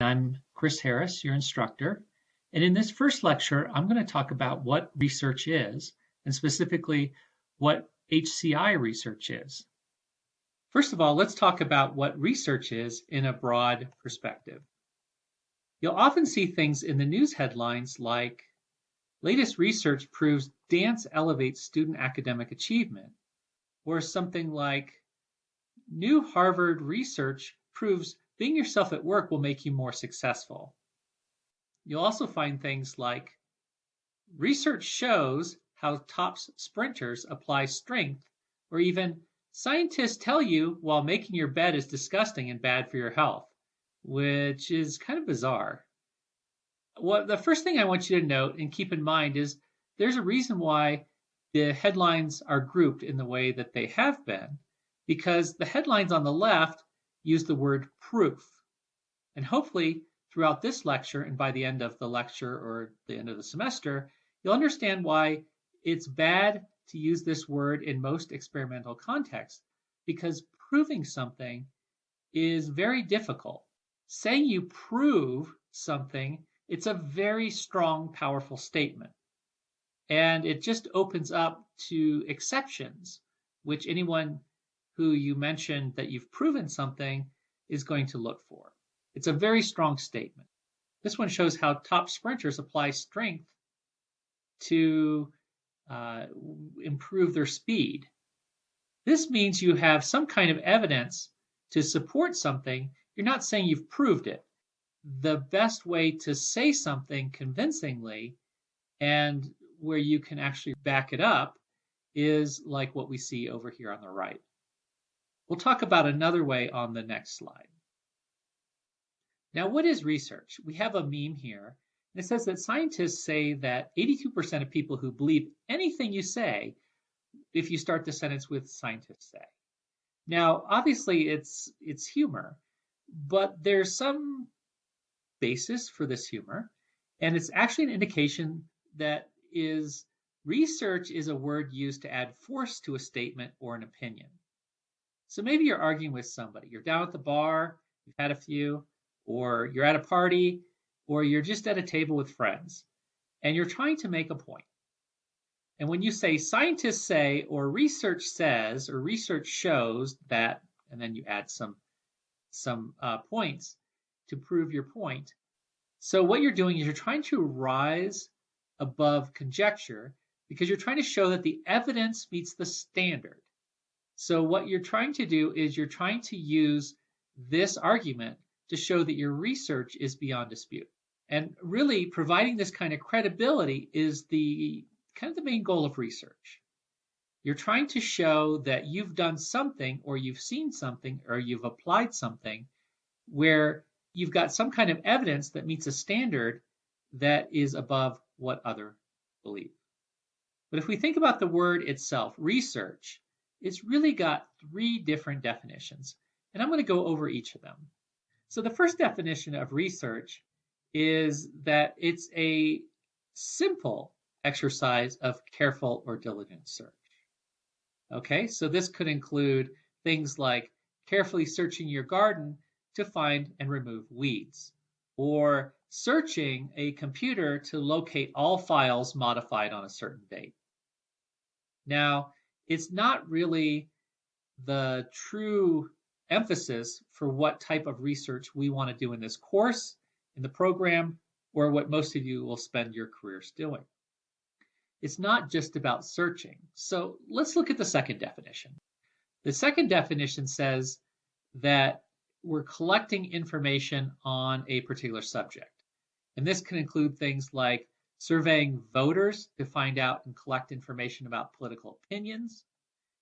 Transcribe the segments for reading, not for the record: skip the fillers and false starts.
I'm Chris Harris, your instructor. And in this first lecture, I'm going to talk about what research is, and specifically what HCI research is. First of all, let's talk about what research is in a broad perspective. You'll often see things in the news headlines like, latest research proves dance elevates student academic achievement, or something like, new Harvard research proves being yourself at work will make you more successful. You'll also find things like, research shows how top sprinters apply strength, or even, scientists tell you while making your bed is disgusting and bad for your health, which is kind of bizarre. The first thing I want you to note and keep in mind is there's a reason why the headlines are grouped in the way that they have been, because the headlines on the left use the word proof. And hopefully throughout this lecture and by the end of the lecture or the end of the semester, you'll understand why it's bad to use this word in most experimental contexts, because proving something is very difficult. Saying you prove something, it's a very strong, powerful statement. And it just opens up to exceptions, which anyone who you mentioned that you've proven something is going to look for. It's a very strong statement. This one shows how top sprinters apply strength to improve their speed. This means you have some kind of evidence to support something. You're not saying you've proved it. The best way to say something convincingly and where you can actually back it up is like what we see over here on the right. We'll talk about another way on the next slide. Now, what is research? We have a meme here, and it says that scientists say that 82% of people who believe anything you say, if you start the sentence with scientists say. Now, obviously, it's humor, but there's some basis for this humor, and it's actually an indication that research is a word used to add force to a statement or an opinion. So maybe you're arguing with somebody. You're down at the bar, you've had a few, or you're at a party, or you're just at a table with friends, and you're trying to make a point. And when you say scientists say, or research says, or research shows that, and then you add some points to prove your point. So what you're doing is you're trying to rise above conjecture because you're trying to show that the evidence meets the standard. So what you're trying to do is you're trying to use this argument to show that your research is beyond dispute. And really providing this kind of credibility is the main goal of research. You're trying to show that you've done something or you've seen something or you've applied something where you've got some kind of evidence that meets a standard that is above what others believe. But if we think about the word itself, research, it's really got three different definitions, and I'm going to go over each of them. So the first definition of research is that it's a simple exercise of careful or diligent search. Okay, so this could include things like carefully searching your garden to find and remove weeds, or searching a computer to locate all files modified on a certain date. Now, it's not really the true emphasis for what type of research we want to do in this course, in the program, or what most of you will spend your careers doing. It's not just about searching. So let's look at the second definition. The second definition says that we're collecting information on a particular subject. And this can include things like surveying voters to find out and collect information about political opinions.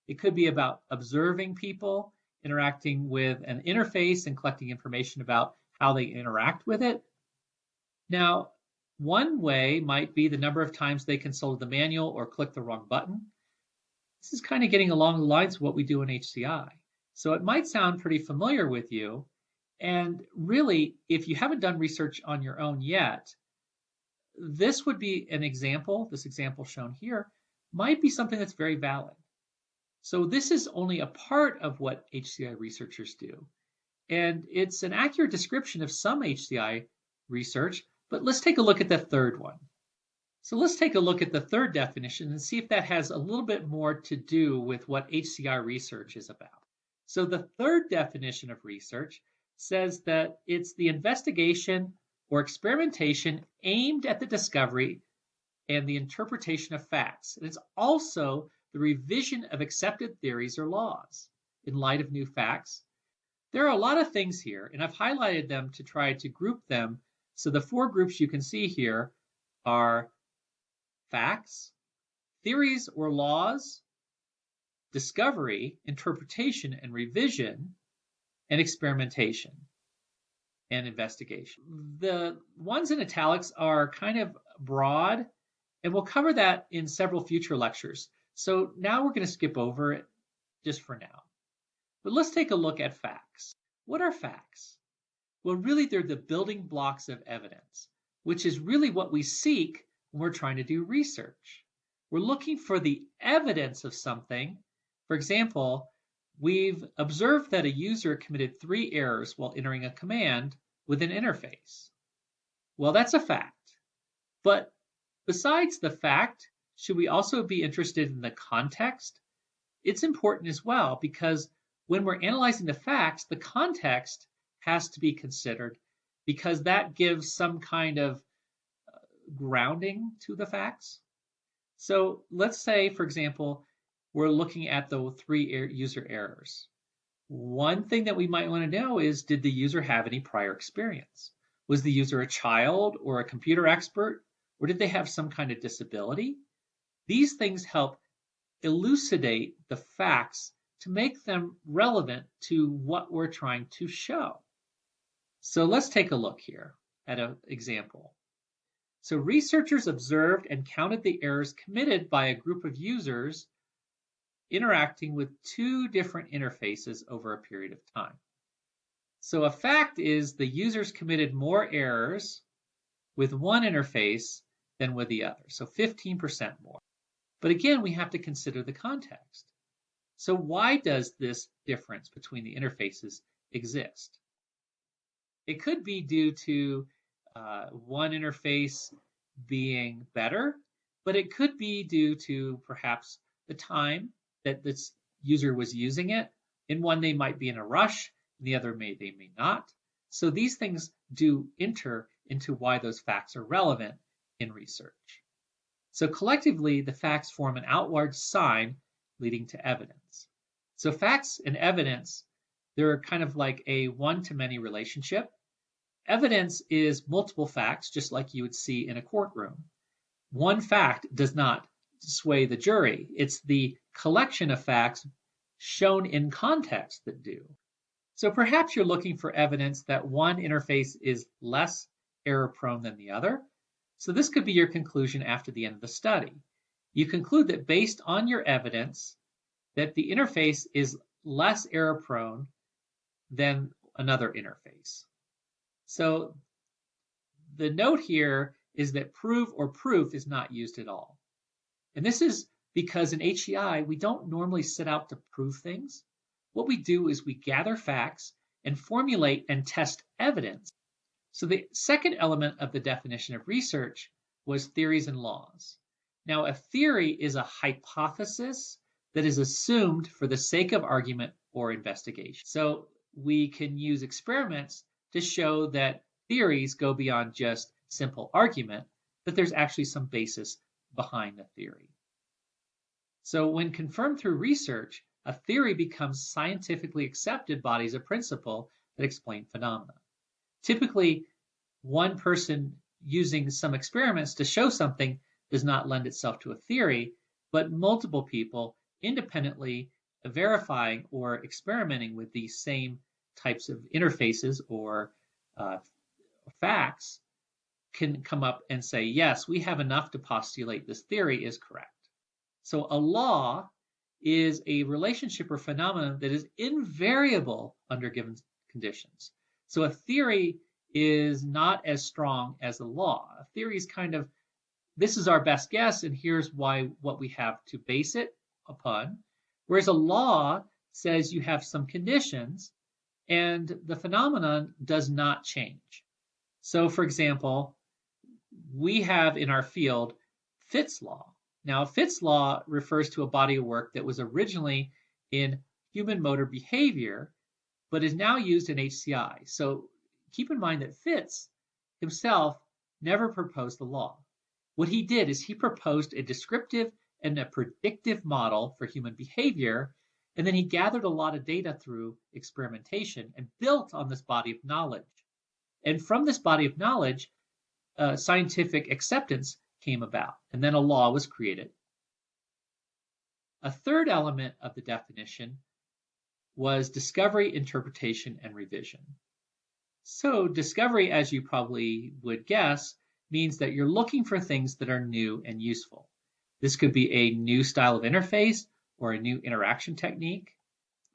It could be about observing people, interacting with an interface and collecting information about how they interact with it. Now, one way might be the number of times they consulted the manual or clicked the wrong button. This is kind of getting along the lines of what we do in HCI. So it might sound pretty familiar with you. And really, if you haven't done research on your own yet, this would be an example. This example shown here might be something that's very valid. So this is only a part of what HCI researchers do. And it's an accurate description of some HCI research, but let's take a look at the third one. So let's take a look at the third definition and see if that has a little bit more to do with what HCI research is about. So the third definition of research says that it's the investigation or experimentation aimed at the discovery and the interpretation of facts. And it's also the revision of accepted theories or laws in light of new facts. There are a lot of things here, and I've highlighted them to try to group them. So the four groups you can see here are facts, theories or laws, discovery, interpretation and revision, and experimentation and investigation. The ones in italics are kind of broad, and we'll cover that in several future lectures. So now we're going to skip over it just for now. But let's take a look at facts. What are facts? Well, really, they're the building blocks of evidence, which is really what we seek when we're trying to do research. We're looking for the evidence of something. For example, we've observed that a user committed 3 errors while entering a command with an interface. Well, that's a fact. But besides the fact, should we also be interested in the context? It's important as well, because when we're analyzing the facts, the context has to be considered, because that gives some kind of grounding to the facts. So let's say, for example, we're looking at the 3 user errors. One thing that we might want to know is, did the user have any prior experience? Was the user a child or a computer expert, or did they have some kind of disability? These things help elucidate the facts to make them relevant to what we're trying to show. So let's take a look here at an example. So researchers observed and counted the errors committed by a group of users interacting with 2 different interfaces over a period of time. So a fact is the users committed more errors with one interface than with the other, so 15% more. But again, we have to consider the context. So why does this difference between the interfaces exist? It could be due to one interface being better, but it could be due to perhaps the time that this user was using it. In one, they might be in a rush, in the other, they may not. So these things do enter into why those facts are relevant in research. So collectively, the facts form an outward sign leading to evidence. So facts and evidence, they're kind of like a one-to-many relationship. Evidence is multiple facts, just like you would see in a courtroom. One fact does not sway the jury. It's the collection of facts shown in context that do. So perhaps you're looking for evidence that one interface is less error-prone than the other. So this could be your conclusion after the end of the study. You conclude that based on your evidence, that the interface is less error-prone than another interface. So the note here is that prove or proof is not used at all. And this is because in HCI, we don't normally set out to prove things. What we do is we gather facts and formulate and test evidence. So the second element of the definition of research was theories and laws. Now, a theory is a hypothesis that is assumed for the sake of argument or investigation. So we can use experiments to show that theories go beyond just simple argument, that there's actually some basis behind the theory. So when confirmed through research, a theory becomes scientifically accepted bodies of principle that explain phenomena. Typically, one person using some experiments to show something does not lend itself to a theory, but multiple people independently verifying or experimenting with these same types of interfaces or facts can come up and say, yes, we have enough to postulate this theory is correct. So a law is a relationship or phenomenon that is invariable under given conditions. So a theory is not as strong as a law. A theory is kind of, this is our best guess, and here's why, what we have to base it upon. Whereas a law says you have some conditions, and the phenomenon does not change. So, for example, we have in our field Fitts law. Now, Fitts law refers to a body of work that was originally in human motor behavior, but is now used in HCI. So keep in mind that Fitts himself never proposed the law. What he did is he proposed a descriptive and a predictive model for human behavior, and then he gathered a lot of data through experimentation and built on this body of knowledge. And from this body of knowledge, scientific acceptance came about, and then a law was created. A third element of the definition was discovery, interpretation, and revision. So discovery, as you probably would guess, means that you're looking for things that are new and useful. This could be a new style of interface or a new interaction technique.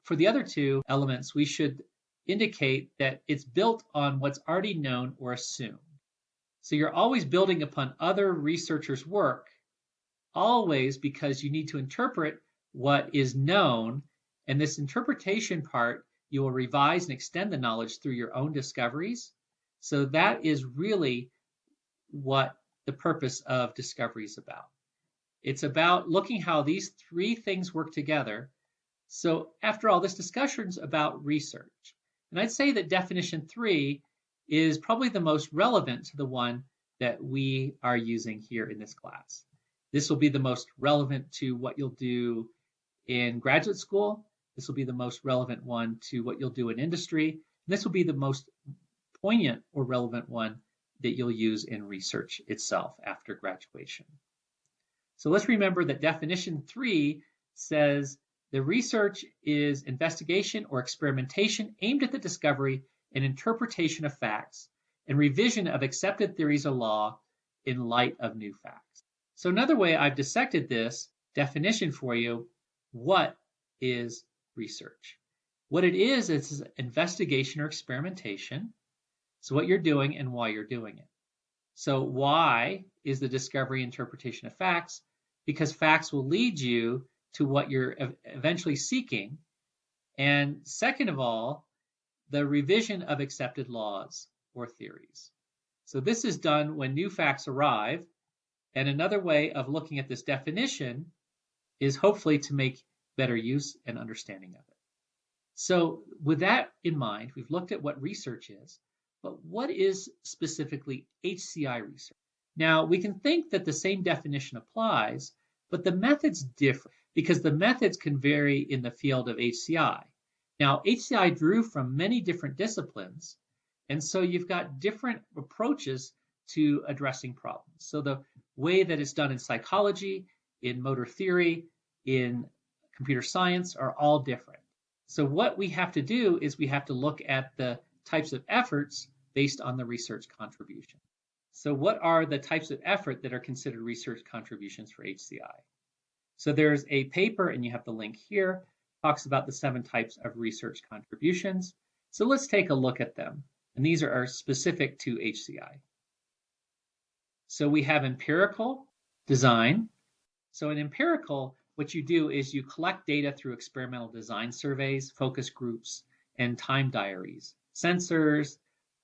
For the other two elements, we should indicate that it's built on what's already known or assumed. So you're always building upon other researchers' work, always because you need to interpret what is known, and this interpretation part, you will revise and extend the knowledge through your own discoveries. So that is really what the purpose of discovery is about. It's about looking how these three things work together. So after all, this discussion is about research. And I'd say that definition 3 is probably the most relevant to the one that we are using here in this class. This will be the most relevant to what you'll do in graduate school. This will be the most relevant one to what you'll do in industry. And this will be the most poignant or relevant one that you'll use in research itself after graduation. So let's remember that definition 3 says the research is investigation or experimentation aimed at the discovery and interpretation of facts and revision of accepted theories of law in light of new facts. So another way I've dissected this definition for you, what is research? What it is investigation or experimentation. So what you're doing and why you're doing it. So why is the discovery interpretation of facts? Because facts will lead you to what you're eventually seeking. And second of all, the revision of accepted laws or theories. So this is done when new facts arrive. And another way of looking at this definition is hopefully to make better use and understanding of it. So with that in mind, we've looked at what research is, but what is specifically HCI research? Now, we can think that the same definition applies, but the methods differ because the methods can vary in the field of HCI. Now, HCI drew from many different disciplines, and so you've got different approaches to addressing problems. So the way that it's done in psychology, in motor theory, in computer science are all different. So what we have to do is we have to look at the types of efforts based on the research contribution. So what are the types of effort that are considered research contributions for HCI? So there's a paper, and you have the link here, talks about the 7 types of research contributions. So let's take a look at them. And these are specific to HCI. So we have empirical design. So in empirical, what you do is you collect data through experimental design surveys, focus groups, and time diaries, sensors,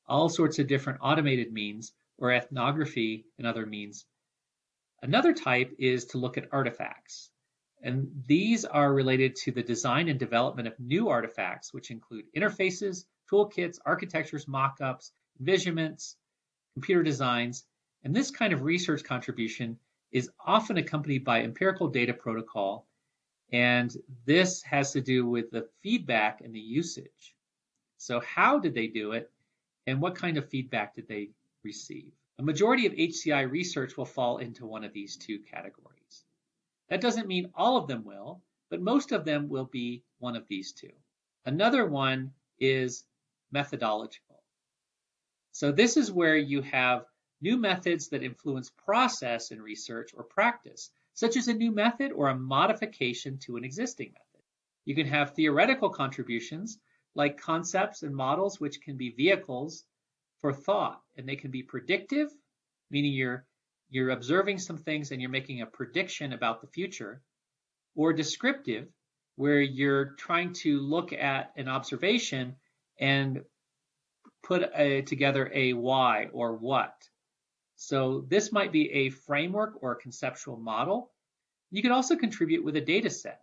all sorts of different automated means, or ethnography and other means. Another type is to look at artifacts. And these are related to the design and development of new artifacts, which include interfaces, toolkits, architectures, mock-ups, envisionments, computer designs. And this kind of research contribution is often accompanied by empirical data protocol. And this has to do with the feedback and the usage. So how did they do it? And what kind of feedback did they receive? A majority of HCI research will fall into one of these 2 categories. That doesn't mean all of them will, but most of them will be one of these 2. Another one is methodological. So this is where you have new methods that influence process in research or practice, such as a new method or a modification to an existing method. You can have theoretical contributions like concepts and models, which can be vehicles for thought, and they can be predictive, meaning you're observing some things and you're making a prediction about the future, or descriptive, where you're trying to look at an observation and put together a why or what. So this might be a framework or a conceptual model. You can also contribute with a data set,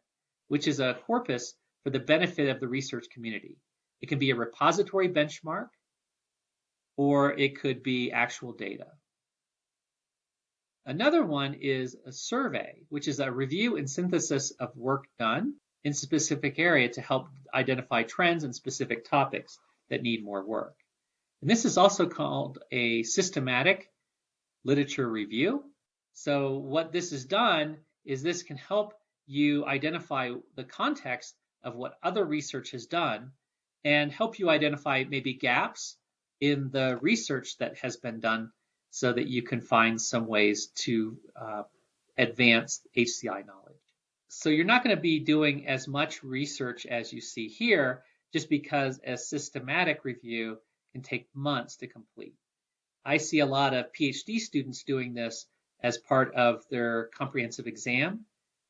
which is a corpus for the benefit of the research community. It can be a repository benchmark, or it could be actual data. Another one is a survey, which is a review and synthesis of work done in a specific area to help identify trends and specific topics that need more work. And this is also called a systematic literature review. So what this has done is this can help you identify the context of what other research has done and help you identify maybe gaps in the research that has been done so that you can find some ways to advance HCI knowledge. So you're not going to be doing as much research as you see here, just because a systematic review can take months to complete. I see a lot of PhD students doing this as part of their comprehensive exam,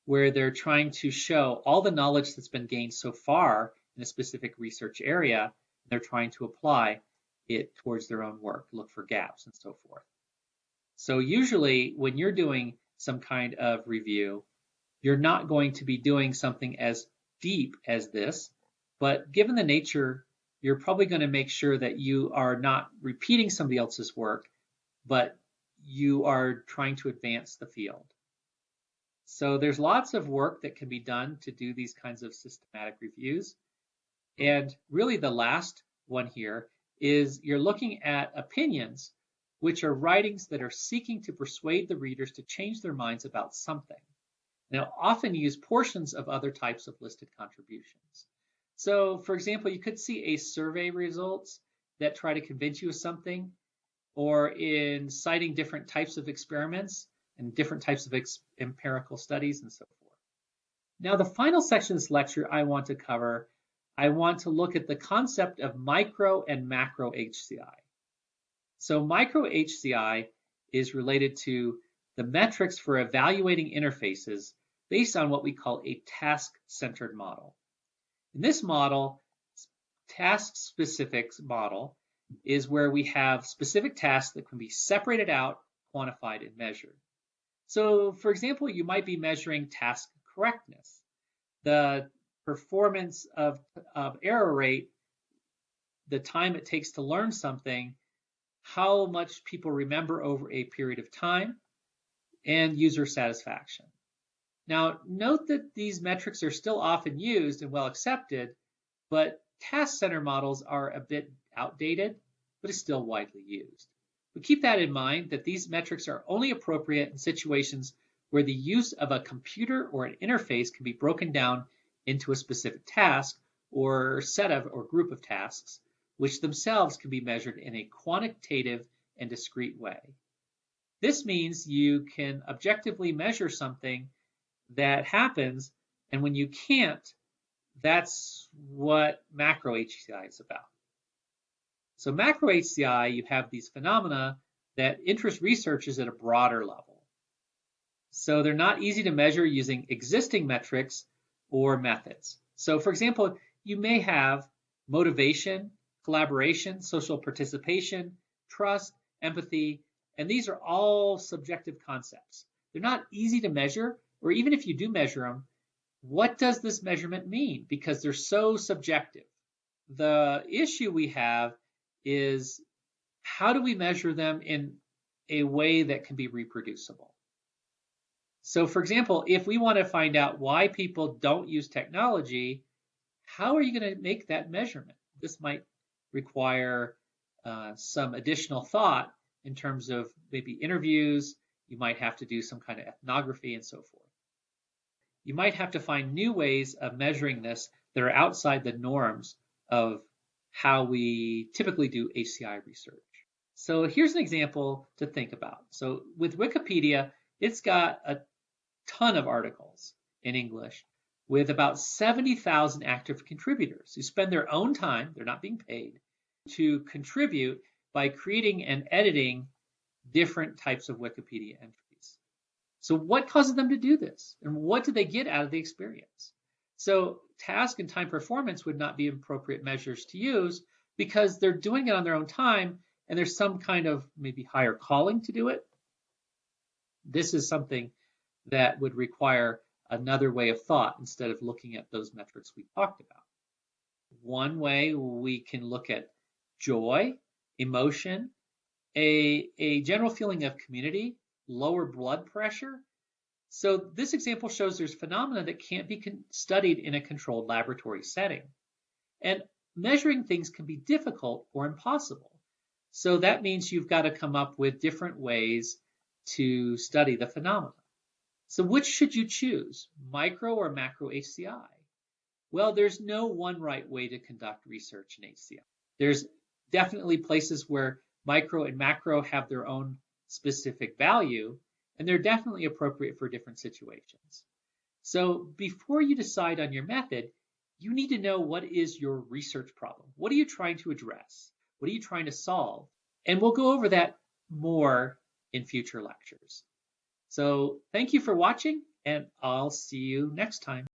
where they're trying to show all the knowledge that's been gained so far in a specific research area, and they're trying to apply it towards their own work, look for gaps and so forth. So usually when you're doing some kind of review, you're not going to be doing something as deep as this, but given the nature, you're probably going to make sure that you are not repeating somebody else's work, but you are trying to advance the field. So there's lots of work that can be done to do these kinds of systematic reviews. And really the last one here is you're looking at opinions, which are writings that are seeking to persuade the readers to change their minds about something. Now, often use portions of other types of listed contributions. So, for example, you could see a survey results that try to convince you of something, or in citing different types of experiments and different types of empirical studies and so forth. Now, the final section of this lecture I want to cover, I want to look at the concept of micro and macro HCI. So micro HCI is related to the metrics for evaluating interfaces based on what we call a task-centered model. In this model, task-specific model is where we have specific tasks that can be separated out, quantified, and measured. So, for example, you might be measuring task correctness, the performance of error rate, the time it takes to learn something, how much people remember over a period of time, and user satisfaction. Now, note that these metrics are still often used and well accepted, but task-centered models are a bit outdated, but is still widely used. But keep that in mind that these metrics are only appropriate in situations where the use of a computer or an interface can be broken down into a specific task or set of or group of tasks, which themselves can be measured in a quantitative and discrete way. This means you can objectively measure something that happens, and when you can't, that's what macro HCI is about. So macro HCI, you have these phenomena that interest researchers at a broader level. So they're not easy to measure using existing metrics or methods. So for example, you may have motivation, collaboration, social participation, trust, empathy, and these are all subjective concepts. They're not easy to measure, or even if you do measure them, what does this measurement mean? Because they're so subjective. The issue we have is how do we measure them in a way that can be reproducible? So for example, if we want to find out why people don't use technology, how are you going to make that measurement? This might require some additional thought in terms of maybe interviews. You might have to do some kind of ethnography and so forth. You might have to find new ways of measuring this that are outside the norms of how we typically do HCI research. So here's an example to think about. So with Wikipedia, it's got a ton of articles in English with about 70,000 active contributors who spend their own time, they're not being paid, to contribute by creating and editing different types of Wikipedia entries. So what causes them to do this? And what do they get out of the experience? So task and time performance would not be appropriate measures to use, because they're doing it on their own time and there's some kind of maybe higher calling to do it. This is something that would require another way of thought instead of looking at those metrics we talked about. One way we can look at joy, emotion, a general feeling of community, lower blood pressure. So this example shows there's phenomena that can't be studied in a controlled laboratory setting. And measuring things can be difficult or impossible. So that means you've got to come up with different ways to study the phenomena. So which should you choose, micro or macro HCI? Well, there's no one right way to conduct research in HCI. There's definitely places where micro and macro have their own specific value, and they're definitely appropriate for different situations. So before you decide on your method, you need to know what is your research problem. What are you trying to address? What are you trying to solve? And we'll go over that more in future lectures. So thank you for watching, and I'll see you next time.